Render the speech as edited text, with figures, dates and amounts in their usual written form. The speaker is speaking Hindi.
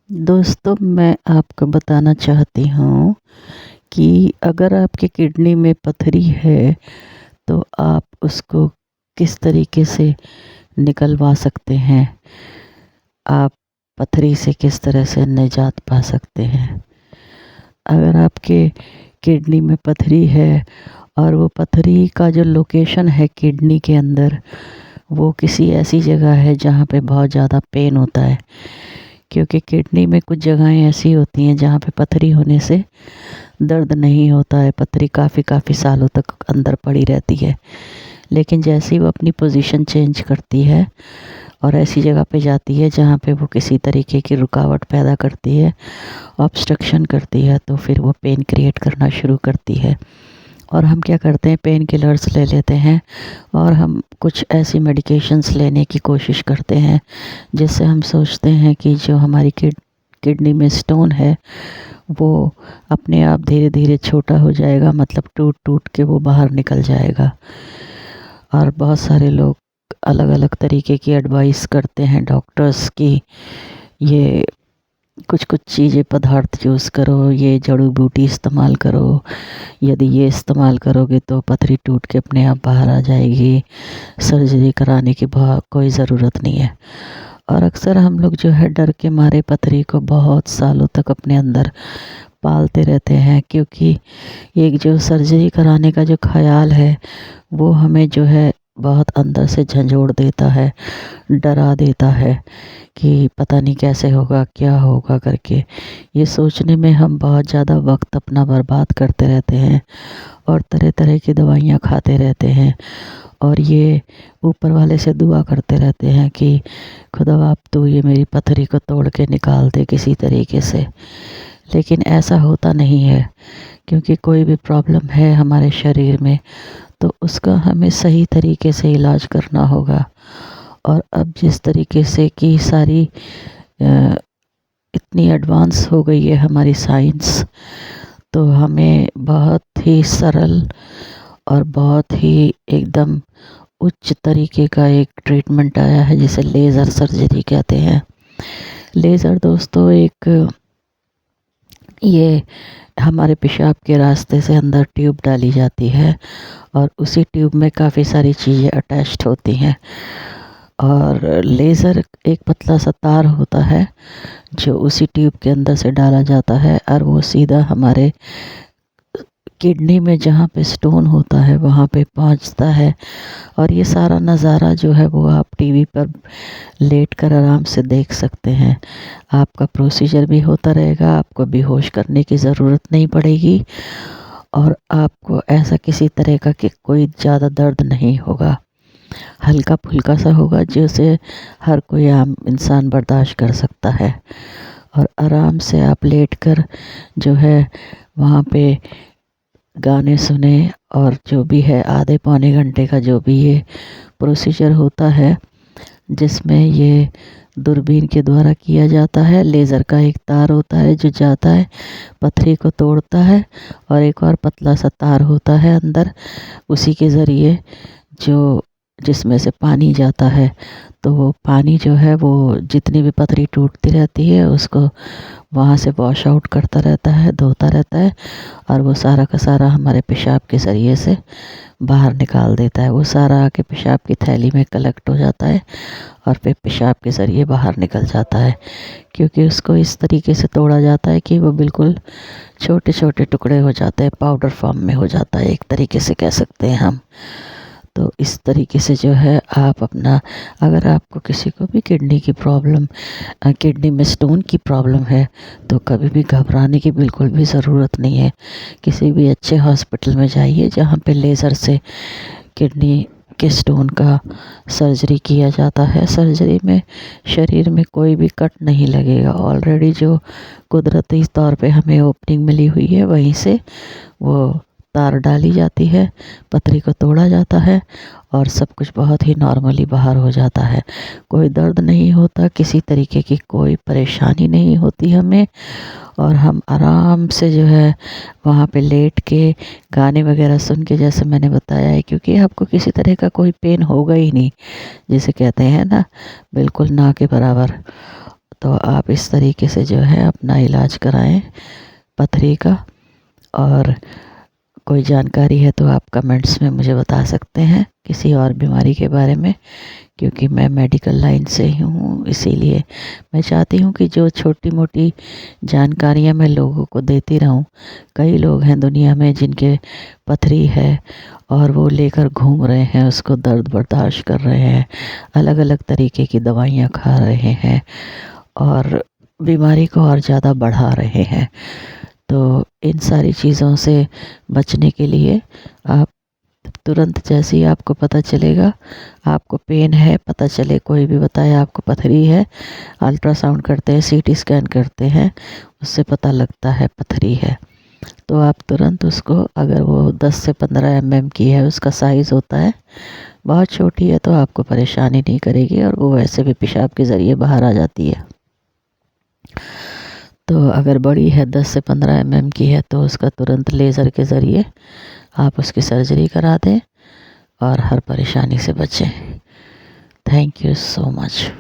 दोस्तों, मैं आपको बताना चाहती हूँ कि अगर आपकी किडनी में पथरी है, तो आप उसको किस तरीके से निकलवा सकते हैं। आप पथरी से किस तरह से निजात पा सकते हैं। अगर आपके किडनी में पथरी है और वो पथरी का जो लोकेशन है किडनी के अंदर, वो किसी ऐसी जगह है जहाँ पे बहुत ज़्यादा पेन होता है, क्योंकि किडनी में कुछ जगहें ऐसी होती हैं जहाँ पे पथरी होने से दर्द नहीं होता है। पथरी काफ़ी सालों तक अंदर पड़ी रहती है, लेकिन जैसे ही वो अपनी पोजीशन चेंज करती है और ऐसी जगह पे जाती है जहाँ पे वो किसी तरीके की रुकावट पैदा करती है, ऑब्स्ट्रक्शन करती है, तो फिर वो पेन क्रिएट करना शुरू करती है। और हम क्या करते हैं, पेन किलर्स ले लेते हैं और हम कुछ ऐसी मेडिकेशंस लेने की कोशिश करते हैं जिससे हम सोचते हैं कि जो हमारी किडनी में स्टोन है वो अपने आप धीरे धीरे छोटा हो जाएगा, मतलब टूट टूट के वो बाहर निकल जाएगा। और बहुत सारे लोग अलग अलग तरीके की एडवाइस करते हैं डॉक्टर्स की, ये कुछ कुछ चीज़ें पदार्थ यूज़ करो, ये जड़ी बूटी इस्तेमाल करो, यदि ये इस्तेमाल करोगे तो पथरी टूट के अपने आप बाहर आ जाएगी, सर्जरी कराने की कोई ज़रूरत नहीं है। और अक्सर हम लोग जो है डर के मारे पथरी को बहुत सालों तक अपने अंदर पालते रहते हैं, क्योंकि एक जो सर्जरी कराने का जो ख़्याल है वो हमें जो है बहुत अंदर से झंझोड़ देता है, डरा देता है कि पता नहीं कैसे होगा, क्या होगा करके। ये सोचने में हम बहुत ज़्यादा वक्त अपना बर्बाद करते रहते हैं और तरह तरह की दवाइयाँ खाते रहते हैं, और ये ऊपर वाले से दुआ करते रहते हैं कि खुदा आप तो ये मेरी पथरी को तोड़ के निकाल दे किसी तरीके से। लेकिन ऐसा होता नहीं है, क्योंकि कोई भी प्रॉब्लम है हमारे शरीर में तो उसका हमें सही तरीके से इलाज करना होगा। और अब जिस तरीके से कि सारी अ, इतनी एडवांस हो गई है हमारी साइंस, तो हमें बहुत ही सरल और बहुत ही एकदम उच्च तरीके का एक ट्रीटमेंट आया है जिसे लेज़र सर्जरी कहते हैं। लेज़र दोस्तों ये हमारे पेशाब के रास्ते से अंदर ट्यूब डाली जाती है और उसी ट्यूब में काफ़ी सारी चीज़ें अटैच्ड होती हैं, और लेज़र एक पतला सा तार होता है जो उसी ट्यूब के अंदर से डाला जाता है और वो सीधा हमारे किडनी में जहाँ पे स्टोन होता है वहाँ पे पहुँचता है। और ये सारा नज़ारा जो है वो आप टीवी पर लेट कर आराम से देख सकते हैं। आपका प्रोसीजर भी होता रहेगा, आपको बेहोश करने की ज़रूरत नहीं पड़ेगी और आपको ऐसा किसी तरह का कि कोई ज़्यादा दर्द नहीं होगा, हल्का फुल्का सा होगा जिसे हर कोई आम इंसान बर्दाश्त कर सकता है। और आराम से आप लेट कर जो है वहाँ पे गाने सुने, और जो भी है आधे पौने घंटे का जो भी ये प्रोसीजर होता है जिसमें ये दूरबीन के द्वारा किया जाता है। लेज़र का एक तार होता है जो जाता है, पथरी को तोड़ता है, और एक और पतला सा तार होता है अंदर, उसी के ज़रिए जो जिसमें से पानी जाता है। तो वो पानी जो है वो जितनी भी पथरी टूटती रहती है उसको वहाँ से वॉश आउट करता रहता है, धोता रहता है, और वो सारा का सारा हमारे पेशाब के ज़रिए से बाहर निकाल देता है। वो सारा आके पेशाब की थैली में कलेक्ट हो जाता है और फिर पेशाब के ज़रिए बाहर निकल जाता है, क्योंकि उसको इस तरीके से तोड़ा जाता है कि वो बिल्कुल छोटे छोटे टुकड़े हो जाते हैं, पाउडर फॉर्म में हो जाता है, एक तरीके से कह सकते हैं हम। तो इस तरीके से जो है आप अपना, अगर आपको किसी को भी किडनी की प्रॉब्लम, किडनी में स्टोन की प्रॉब्लम है, तो कभी भी घबराने की बिल्कुल भी ज़रूरत नहीं है। किसी भी अच्छे हॉस्पिटल में जाइए जहाँ पे लेज़र से किडनी के स्टोन का सर्जरी किया जाता है। सर्जरी में शरीर में कोई भी कट नहीं लगेगा, ऑलरेडी जो कुदरती तौर पे हमें ओपनिंग मिली हुई है वहीं से वो तार डाली जाती है, पथरी को तोड़ा जाता है और सब कुछ बहुत ही नॉर्मली बाहर हो जाता है। कोई दर्द नहीं होता, किसी तरीके की कोई परेशानी नहीं होती हमें, और हम आराम से जो है वहाँ पे लेट के गाने वगैरह सुन के, जैसे मैंने बताया है, क्योंकि आपको किसी तरह का कोई पेन होगा ही नहीं, जिसे कहते हैं ना, बिल्कुल ना के बराबर। तो आप इस तरीके से जो है अपना इलाज कराएं पथरी का। और कोई जानकारी है तो आप कमेंट्स में मुझे बता सकते हैं किसी और बीमारी के बारे में, क्योंकि मैं मेडिकल लाइन से ही हूँ, इसीलिए मैं चाहती हूँ कि जो छोटी मोटी जानकारियाँ मैं लोगों को देती रहूँ। कई लोग हैं दुनिया में जिनके पथरी है और वो लेकर घूम रहे हैं, उसको दर्द बर्दाश्त कर रहे हैं, अलग अलग तरीके की दवाइयाँ खा रहे हैं और बीमारी को और ज़्यादा बढ़ा रहे हैं। तो इन सारी चीज़ों से बचने के लिए आप तुरंत जैसे ही आपको पता चलेगा, आपको पेन है, पता चले कोई भी बताए आपको पथरी है, अल्ट्रासाउंड करते हैं, सीटी स्कैन करते हैं, उससे पता लगता है पथरी है। तो आप तुरंत उसको, अगर वो 10 से 15 mm की है, उसका साइज़ होता है, बहुत छोटी है तो आपको परेशानी नहीं करेगी और वो वैसे भी पेशाब के ज़रिए बाहर आ जाती है। तो अगर बड़ी है 10 से 15 mm की है तो उसका तुरंत लेज़र के ज़रिए आप उसकी सर्जरी करा दें और हर परेशानी से बचें। Thank you so much.